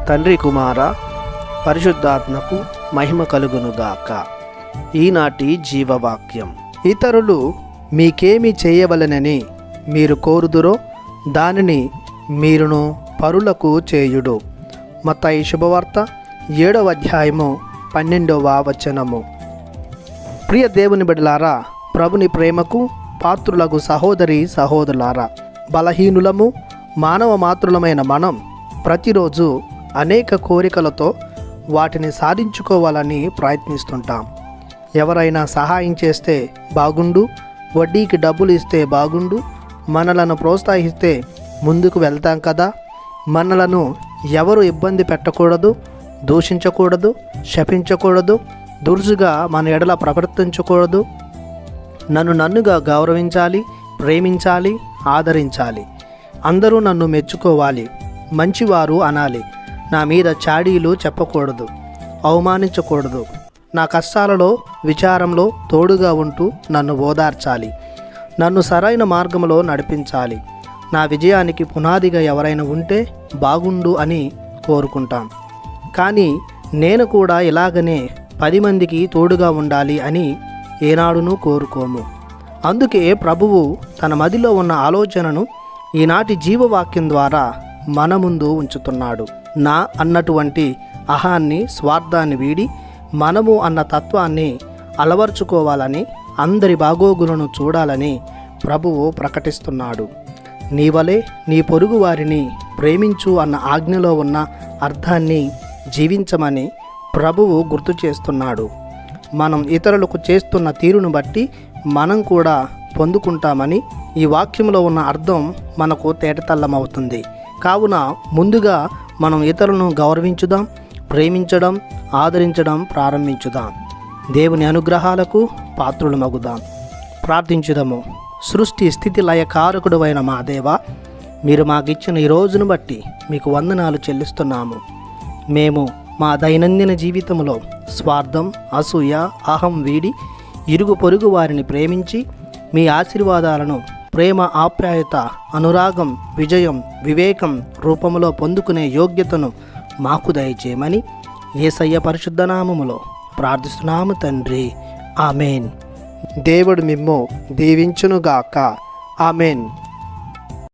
తండ్రి కుమార పరిశుద్ధాత్మకు మహిమ కలుగునుగాక. ఈనాటి జీవవాక్యం. ఇతరులు మీకేమి చేయవలెనని మీరు కోరుదురో దానిని మీరును పరులకు చేయుడు. మత్తయి శుభవార్త 7వ అధ్యాయము 12వ వచనము. ప్రియ దేవుని బిడ్డలారా, ప్రభుని ప్రేమకు పాత్రులకు సహోదరి సహోదరులారా, బలహీనులము మానవ మాతృలమైన మనం ప్రతిరోజు అనేక కోరికలతో వాటిని సాధించుకోవాలని ప్రయత్నిస్తుంటాం. ఎవరైనా సహాయం చేస్తే బాగుండు, వడ్డీకి డబ్బులు ఇస్తే బాగుండు, మనలను ప్రోత్సహిస్తే ముందుకు వెళ్తాం కదా, మనలను ఎవరు ఇబ్బంది పెట్టకూడదు, దూషించకూడదు, శపించకూడదు, దురుసుగా మన ఎడల ప్రవర్తించకూడదు, నన్నుగా గౌరవించాలి, ప్రేమించాలి, ఆదరించాలి, అందరూ నన్ను మెచ్చుకోవాలి, మంచివారు అనాలి, నా మీద చాడీలు చెప్పకూడదు, అవమానించకూడదు, నా కష్టాలలో విచారంలో తోడుగా ఉంటూ నన్ను ఓదార్చాలి, నన్ను సరైన మార్గంలో నడిపించాలి, నా విజయానికి పునాదిగా ఎవరైనా ఉంటే బాగుండు అని కోరుకుంటాం. కానీ నేను కూడా ఇలాగనే 10 మందికి తోడుగా ఉండాలి అని ఏనాడునూ కోరుకోము. అందుకే ప్రభువు తన మదిలో ఉన్న ఆలోచనను ఈనాటి జీవవాక్యం ద్వారా మన ముందు ఉంచుతున్నాడు. నా అన్నటువంటి అహాన్ని, స్వార్థాన్ని వీడి మనము అన్న తత్వాన్ని అలవర్చుకోవాలని, అందరి బాగోగులను చూడాలని ప్రభువు ప్రకటిస్తున్నాడు. నీ వలె నీ పొరుగు వారిని ప్రేమించు అన్న ఆజ్ఞలో ఉన్న అర్థాన్ని జీవించమని ప్రభువు గుర్తు చేస్తున్నాడు. మనం ఇతరులకు చేస్తున్న తీరును బట్టి మనం కూడా పొందుకుంటామని ఈ వాక్యంలో ఉన్న అర్థం మనకు తేటతల్లమవుతుంది. కావున ముందుగా మనం ఇతరులను గౌరవించుదాం, ప్రేమించడం, ఆదరించడం ప్రారంభించుదాం. దేవుని అనుగ్రహాలకు పాత్రులమగుదాం. ప్రార్థించుదాము. సృష్టి స్థితి లయకారకుడు అయిన మా దేవా, మీరు మాకిచ్చిన ఈ రోజును బట్టి మీకు వందనాలు చెల్లిస్తున్నాము. మేము మా దైనందిన జీవితంలో స్వార్థం, అసూయ, అహం వీడి ఇరుగు పొరుగు వారిని ప్రేమించి మీ ఆశీర్వాదాలను ప్రేమ, ఆప్యాయత, అనురాగం, విజయం, వివేకం రూపంలో పొందుకునే యోగ్యతను మాకు దయచేయమని యేసయ్య పరిశుద్ధ నామములో ప్రార్థిస్తున్నాము తండ్రి. ఆమెన్. దేవుడు మిమ్ము దీవించునుగాక. ఆమెన్.